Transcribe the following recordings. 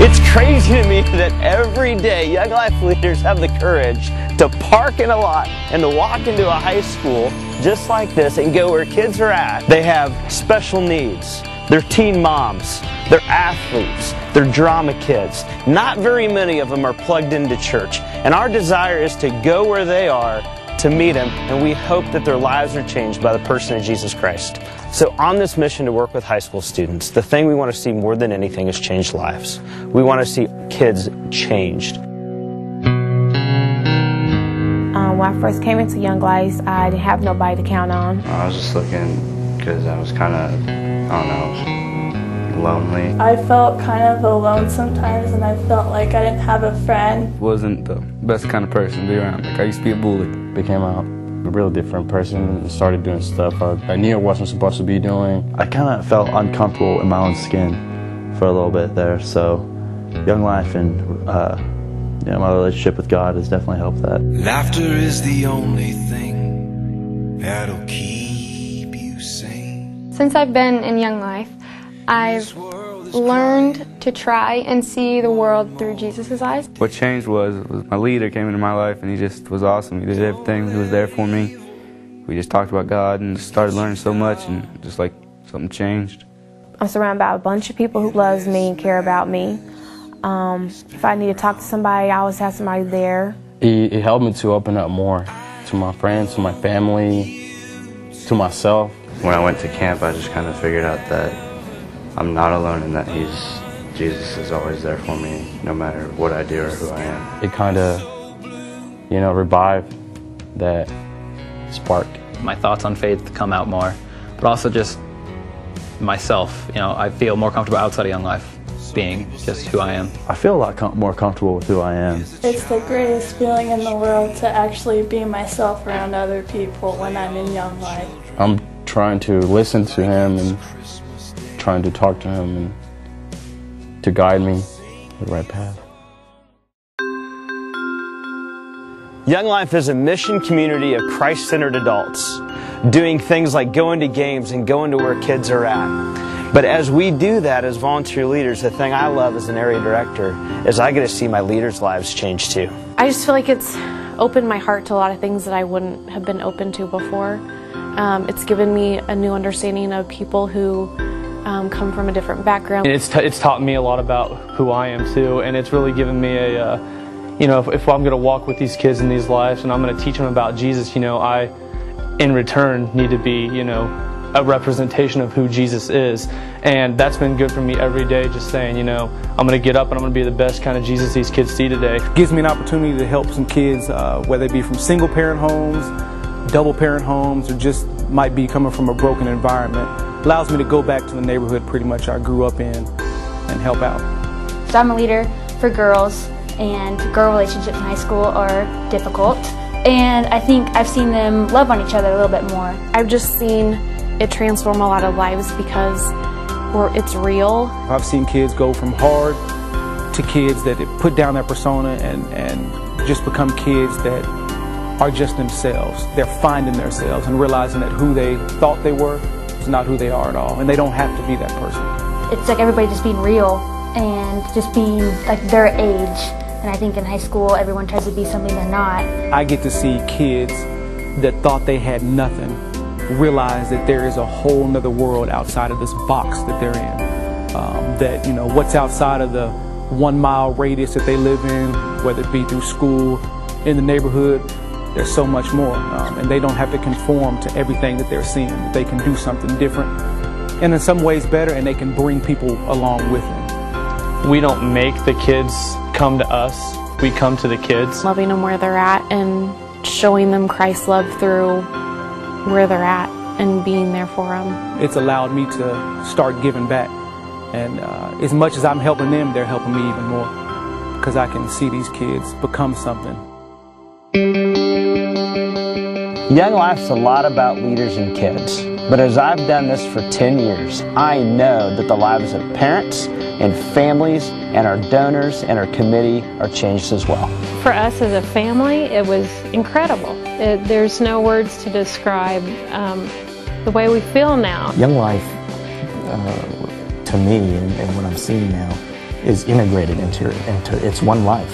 It's crazy to me that every day Young Life leaders have the courage to park in a lot and to walk into a high school just like this and go where kids are at. They have special needs. They're teen moms. They're athletes. They're drama kids. Not very many of them are plugged into church. And our desire is to go where they are to meet them, and we hope that their lives are changed by the person of Jesus Christ. So on this mission to work with high school students, the thing we want to see more than anything is changed lives. We want to see kids changed. When I first came into Young Lives, I didn't have nobody to count on. I was just looking because I was kind of, I don't know, lonely. I felt kind of alone sometimes, and I felt like I didn't have a friend. Wasn't the best kind of person to be around. Like, I used to be a bully. Became a real different person and started doing stuff I knew I wasn't supposed to be doing. I kind of felt uncomfortable in my own skin for a little bit there, so Young Life and my relationship with God has definitely helped that. Laughter is the only thing that'll keep you sane. Since I've been in Young Life, I've learned to try and see the world through Jesus' eyes. What changed was my leader came into my life, and he just was awesome. He did everything. He was there for me. We just talked about God and just started learning so much, and just like something changed. I'm surrounded by a bunch of people who loves me and care about me. If I need to talk to somebody, I always have somebody there. He helped me to open up more to my friends, to my family, to myself. When I went to camp, I just kind of figured out that I'm not alone and that Jesus is always there for me, no matter what I do or who I am. It kind of, revived that spark. My thoughts on faith come out more, but also just myself. I feel more comfortable outside of Young Life, being just who I am. I feel a lot more comfortable with who I am. It's the greatest feeling in the world to actually be myself around other people when I'm in Young Life. I'm trying to listen to him and trying to talk to him and to guide me the right path. Young Life is a mission community of Christ-centered adults, doing things like going to games and going to where kids are at. But as we do that as volunteer leaders, the thing I love as an area director is I get to see my leaders' lives change too. I just feel like it's opened my heart to a lot of things that I wouldn't have been open to before. It's given me a new understanding of people who come from a different background. It's taught me a lot about who I am too, and it's really given me a, if I'm going to walk with these kids in these lives and I'm going to teach them about Jesus, I, in return, need to be, a representation of who Jesus is. And that's been good for me every day, just saying, I'm going to get up and I'm going to be the best kind of Jesus these kids see today. It gives me an opportunity to help some kids, whether it be from single parent homes, double parent homes, or just might be coming from a broken environment. Allows me to go back to the neighborhood pretty much I grew up in and help out. So I'm a leader for girls, and girl relationships in high school are difficult. And I think I've seen them love on each other a little bit more. I've just seen it transform a lot of lives because it's real. I've seen kids go from hard to kids that put down their persona and just become kids that are just themselves. They're finding themselves and realizing that who they thought they were is not who they are at all, and they don't have to be that person. It's like everybody just being real and just being like their age. And I think in high school everyone tries to be something they're not. I get to see kids that thought they had nothing realize that there is a whole nother world outside of this box that they're in. That what's outside of the 1 mile radius that they live in, whether it be through school, in the neighborhood, there's so much more. And they don't have to conform to everything that they're seeing. They can do something different and in some ways better, and they can bring people along with them. We don't make the kids come to us, we come to the kids. Loving them where they're at and showing them Christ's love through where they're at and being there for them. It's allowed me to start giving back, and as much as I'm helping them, they're helping me even more because I can see these kids become something. Young Life's a lot about leaders and kids, but as I've done this for 10 years, I know that the lives of parents and families and our donors and our committee are changed as well. For us as a family, it was incredible. There's no words to describe the way we feel now. Young Life, to me, and what I'm seeing now, is integrated into it's one life,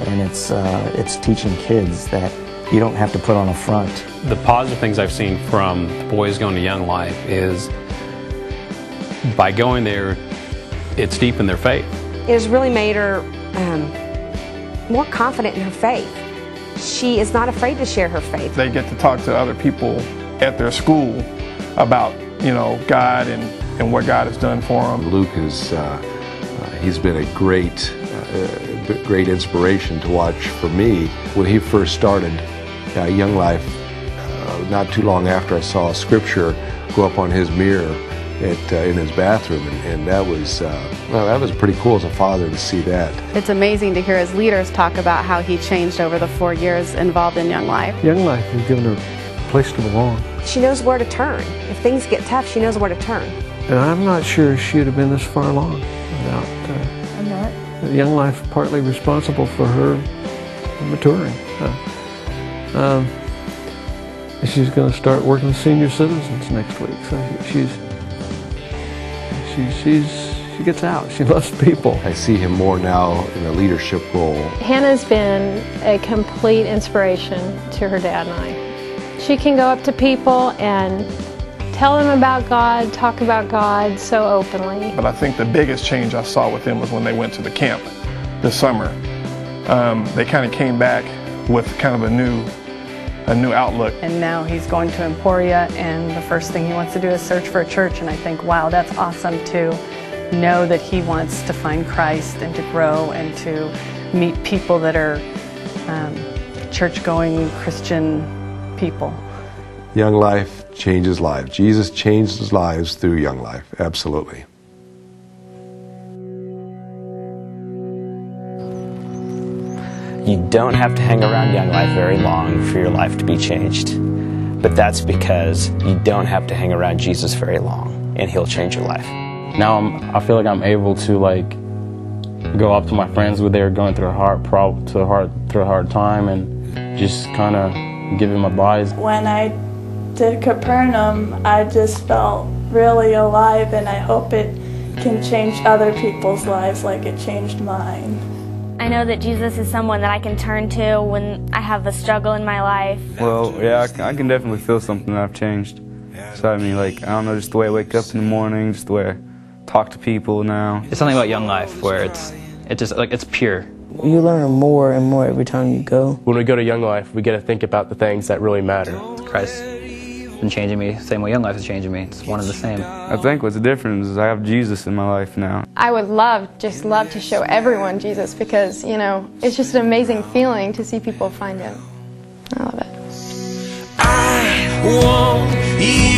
and it's teaching kids that you don't have to put on a front. The positive things I've seen from the boys going to Young Life is by going there, it's deepened their faith. It has really made her more confident in her faith. She is not afraid to share her faith. They get to talk to other people at their school about, you know, God and what God has done for them. Luke is he's been a great inspiration to watch for me. When he first started Young Life, not too long after, I saw scripture go up on his mirror in his bathroom, and that was well, that was pretty cool as a father to see that. It's amazing to hear his leaders talk about how he changed over the 4 years involved in Young Life. Young Life has given her a place to belong. She knows where to turn. If things get tough, she knows where to turn. And I'm not sure she'd have been this far along without Young Life partly responsible for her maturing. She's going to start working with senior citizens next week, so she gets out. She loves people. I see him more now in a leadership role. Hannah's been a complete inspiration to her dad and I. She can go up to people and tell them about God, talk about God so openly. But I think the biggest change I saw with him was when they went to the camp this summer. They kind of came back with kind of a new outlook. And now he's going to Emporia, and the first thing he wants to do is search for a church, and I think, wow, that's awesome to know that he wants to find Christ and to grow and to meet people that are church-going Christian people. Young Life changes lives. Jesus changed lives through Young Life, absolutely. You don't have to hang around Young Life very long for your life to be changed. But that's because you don't have to hang around Jesus very long, and He'll change your life. Now I feel like I'm able to go up to my friends when they're going through a hard time and just kind of give them advice. When I did Capernaum, I just felt really alive, and I hope it can change other people's lives like it changed mine. I know that Jesus is someone that I can turn to when I have a struggle in my life. Well, yeah, I can definitely feel something that I've changed. So I mean, I don't know, just the way I wake up in the morning, just the way I talk to people now. It's something about Young Life where it's just it's pure. You learn more and more every time you go. When we go to Young Life, we get to think about the things that really matter. Christ has been changing me, same way Young Life is changing me. It's one and the same. I think what's the difference is I have Jesus in my life now. I would love to show everyone Jesus because, you know, it's just an amazing feeling to see people find Him. I love it. I want you.